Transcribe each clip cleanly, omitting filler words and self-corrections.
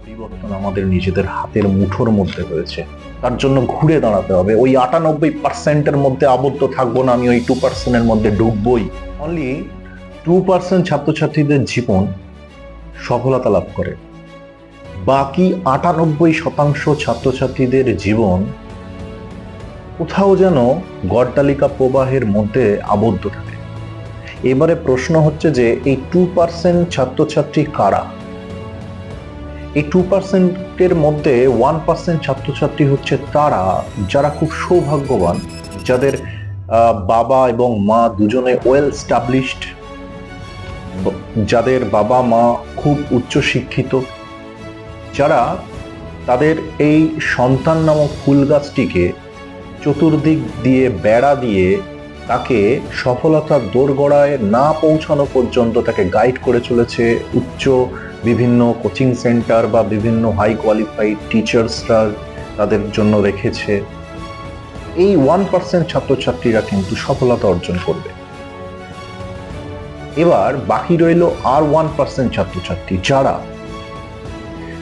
পরিবর্তন আমাদের নিজেদের হাতের মুঠোর মধ্যে রয়েছে। তার জন্য ঘুরে দাঁড়াতে হবে। ওই 98% মধ্যে আবদ্ধ থাকবো না, আমি ওই 2% মধ্যে ঢুকবই। অনলি 2% ছাত্রছাত্রীদের জীবন সফলতা লাভ করে, বাকি 98% ছাত্রছাত্রীদের জীবন কোথাও যেন গড়তালিকা প্রবাহের মধ্যে আবদ্ধ থাকে। এবারে প্রশ্ন হচ্ছে যে এই 2% ছাত্রছাত্রী কারা? এই 2%-এর মধ্যে 1% ছাত্রছাত্রী হচ্ছে তারা যারা খুব সৌভাগ্যবান, যাদের বাবা এবং মা দুজনে ওয়েল স্টাবলিশড, যাদের বাবা মা খুব উচ্চ শিক্ষিত, যারা তাদের এই সন্তান নামক ফুল গাছটিকে চতুর্দিক দিয়ে বেড়া দিয়ে তাকে সফলতার দোরগোড়ায় না পৌঁছানো পর্যন্ত তাকে গাইড করে চলেছে। উচ্চ বিভিন্ন কোচিং সেন্টার বা বিভিন্ন হাই কোয়ালিফাইড টিচার্সরা তাদের জন্য রেখেছে। এই 1% ছাত্রছাত্রীরা কিন্তু সফলতা অর্জন করবে। এবার বাকি রইল আর 1% ছাত্রছাত্রী,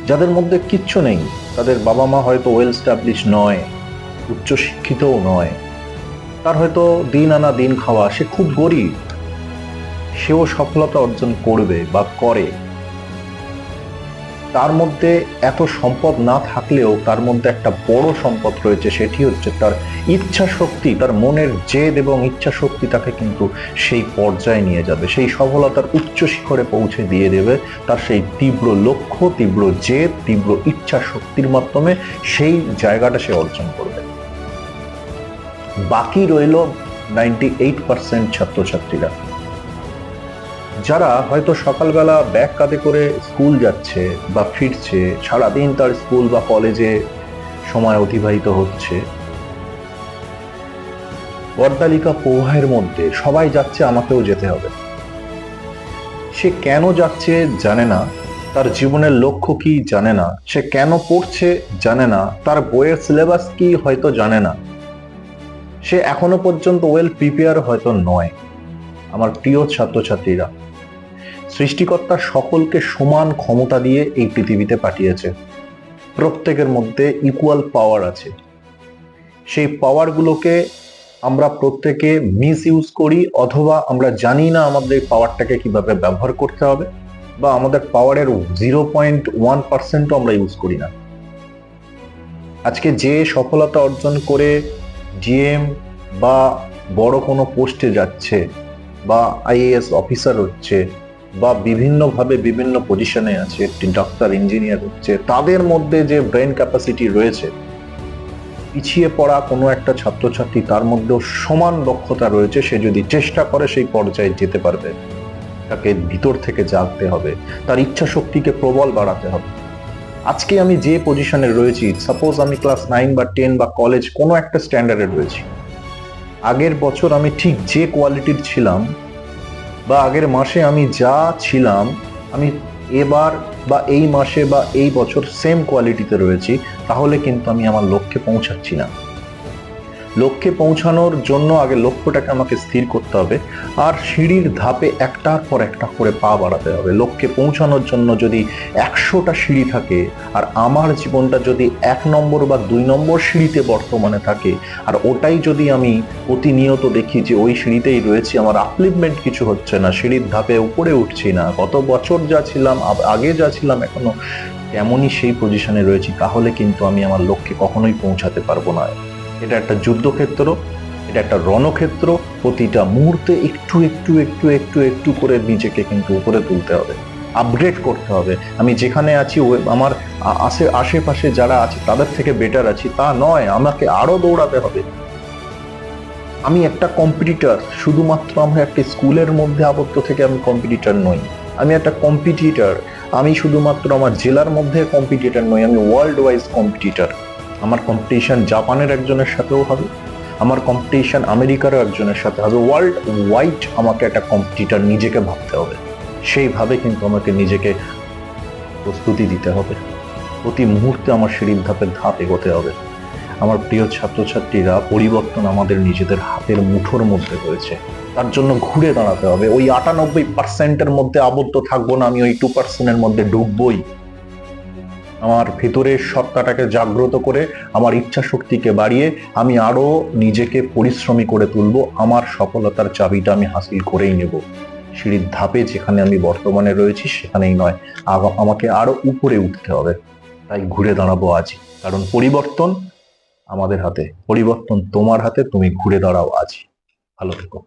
যাদের মধ্যে কিচ্ছু নেই। তাদের বাবা মা হয়তো ওয়েল স্টাবলিশ নয়, উচ্চ শিক্ষিতও নয়, তার হয়তো দিন আনা দিন খাওয়া, সে খুব গরিব, সেও সফলতা অর্জন করবে বা করে। তার মধ্যে এত সম্পদ না থাকলেও তার মধ্যে একটা বড় সম্পদ রয়েছে, সেটি হচ্ছে তার ইচ্ছা শক্তি। তার মনের জেদ এবং ইচ্ছা শক্তি তাকে কিন্তু সেই পর্যায়ে নিয়ে যাবে, সেই সফলতার উচ্চ শিখরে পৌঁছে দিয়ে দেবে। তার সেই তীব্র লক্ষ্য, তীব্র জেদ, তীব্র ইচ্ছা শক্তির মাধ্যমে সেই জায়গাটা সে অর্জন করবে। বাকি রইল 98% ছাত্রছাত্রীরা, যারা হয়তো সকালবেলা ব্যাগ কাঁধে করে স্কুল যাচ্ছে বা ফিরছে, সারাদিন তার স্কুল বা কলেজে সময় অতিবাহিত হচ্ছে। গড়তালিকা প্রবাহের মধ্যে সবাই যাচ্ছে, আমাকেও যেতে হবে। সে কেন যাচ্ছে জানে না, তার জীবনের লক্ষ্য কি জানে না, সে কেন পড়ছে জানে না, তার বইয়ের সিলেবাস কি হয়তো জানে না, সে এখনো পর্যন্ত ওয়েল প্রিপেয়ার হয়তো নয়। আমার প্রিয় ছাত্রছাত্রীরা, সৃষ্টিকর্তা সকলকে সমান ক্ষমতা দিয়ে এই পৃথিবীতে পাঠিয়েছে। প্রত্যেকের মধ্যে ইকুয়াল পাওয়ার আছে। সেই পাওয়ারগুলোকে আমরা প্রত্যেকে মিস ইউজ করি, অথবা আমরা জানি না আমাদের পাওয়ারটাকে কিভাবে ব্যবহার করতে হবে, বা আমাদের পাওয়ারের 0.1%ও আমরা ইউজ করি না। আজকে যে সফলতা অর্জন করে জিএম বা বড় কোনো পোস্টে যাচ্ছে, বা আইএএস অফিসার হচ্ছে, বা বিভিন্নভাবে বিভিন্ন পজিশনে আছে, ডক্টর ইঞ্জিনিয়ার হচ্ছে, তাদের মধ্যে যে ব্রেন ক্যাপাসিটি রয়েছে, পিছিয়ে পড়া কোনো একটা ছাত্রছাত্রী তার মধ্যেও সমান দক্ষতা রয়েছে। সে যদি চেষ্টা করে সেই পর্যায়ে যেতে পারবে। তাকে ভিতর থেকে জাগতে হবে, তার ইচ্ছা শক্তিকে প্রবল বাড়াতে হবে। আজকে আমি যে পজিশনে রয়েছি, সাপোজ আমি ক্লাস 9 বা 10 বা কলেজ কোনো একটা স্ট্যান্ডার্ডে রয়েছি, আগের বছর আমি ঠিক যে কোয়ালিটির ছিলাম বা আগের মাসে আমি যা ছিলাম, আমি এবার বা এই মাসে বা এই বছর সেম কোয়ালিটিতে রয়েছি, তাহলে কিন্তু আমি আমার লক্ষ্যে পৌঁছাচ্ছি না। লক্ষ্যে পৌঁছানোর জন্য আগে লক্ষ্যটাকে আমাকে স্থির করতে হবে, আর সিঁড়ির ধাপে একটার পর একটা করে পা বাড়াতে হবে। লক্ষ্যে পৌঁছানোর জন্য যদি 100টা সিঁড়ি থাকে, আর আমার জীবনটা যদি 1 নম্বর বা 2 নম্বর সিঁড়িতে বর্তমানে থাকে, আর ওটাই যদি আমি প্রতিনিয়ত দেখি যে ওই সিঁড়িতেই রয়েছি, আমার আপলিফমেন্ট কিছু হচ্ছে না, সিঁড়ির ধাপে উপরে উঠছি না, গত বছর যা ছিলাম, আগে যা ছিলাম এখনো তেমনই সেই পজিশনে রয়েছি, তাহলে কিন্তু আমি আমার লক্ষ্যে কখনোই পৌঁছাতে পারবো না। এটা একটা যুদ্ধক্ষেত্র, এটা একটা রণক্ষেত্র। প্রতিটা মুহূর্তে একটু একটু একটু একটু একটু করে নিজেকে কিন্তু উপরে তুলতে হবে, আপগ্রেড করতে হবে। আমি যেখানে আছি, আমার আশেপাশে যারা আছে তাদের থেকে বেটার আছি তা নয়, আমাকে আরো দৌড়াতে হবে। আমি একটা কম্পিটিটর, শুধুমাত্র আমরা একটা স্কুলের মধ্যে আবদ্ধ থেকে আমি কম্পিটিটর নই। আমি একটা কম্পিটিটর, আমি শুধুমাত্র আমার জেলার মধ্যে কম্পিটিটর নই, আমি ওয়ার্ল্ড ওয়াইজ কম্পিটিটর। আমার কম্পিটিশন জাপানের একজনের সাথেও হবে, আমার কম্পিটিশন আমেরিকারও একজনের সাথে হবে। ওয়ার্ল্ড ওয়াইড আমাকে একটা কম্পিটিটর নিজেকে ভাবতে হবে, সেইভাবে কিন্তু আমাকে নিজেকে প্রস্তুতি দিতে হবে। প্রতি মুহূর্তে আমার সিঁড়ির ধাপে ধাপ এগোতে হবে। আমার প্রিয় ছাত্রছাত্রীরা, পরিবর্তন আমাদের নিজেদের হাতের মুঠোর মধ্যে রয়েছে। তার জন্য ঘুরে দাঁড়াতে হবে। ওই 98%-এর মধ্যে আবদ্ধ থাকবো না, আমি ওই 2%-এর মধ্যে ঢুকবই। আমার ভিতরের সত্তাটাকে জাগ্রত করে, আমার ইচ্ছা শক্তিকে বাড়িয়ে আমি আরো নিজেকে পরিশ্রমী করে তুলবো। আমার সফলতার চাবিটা আমি হাসিল করেই নেব। সিঁড়ির ধাপে যেখানে আমি বর্তমানে রয়েছি সেখানেই নয়, আমাকে আরো উপরে উঠতে হবে। তাই ঘুরে দাঁড়াবো আজই, কারণ পরিবর্তন আমাদের হাতে, পরিবর্তন তোমার হাতে। তুমি ঘুরে দাঁড়াও আজই। ভালো থেকো।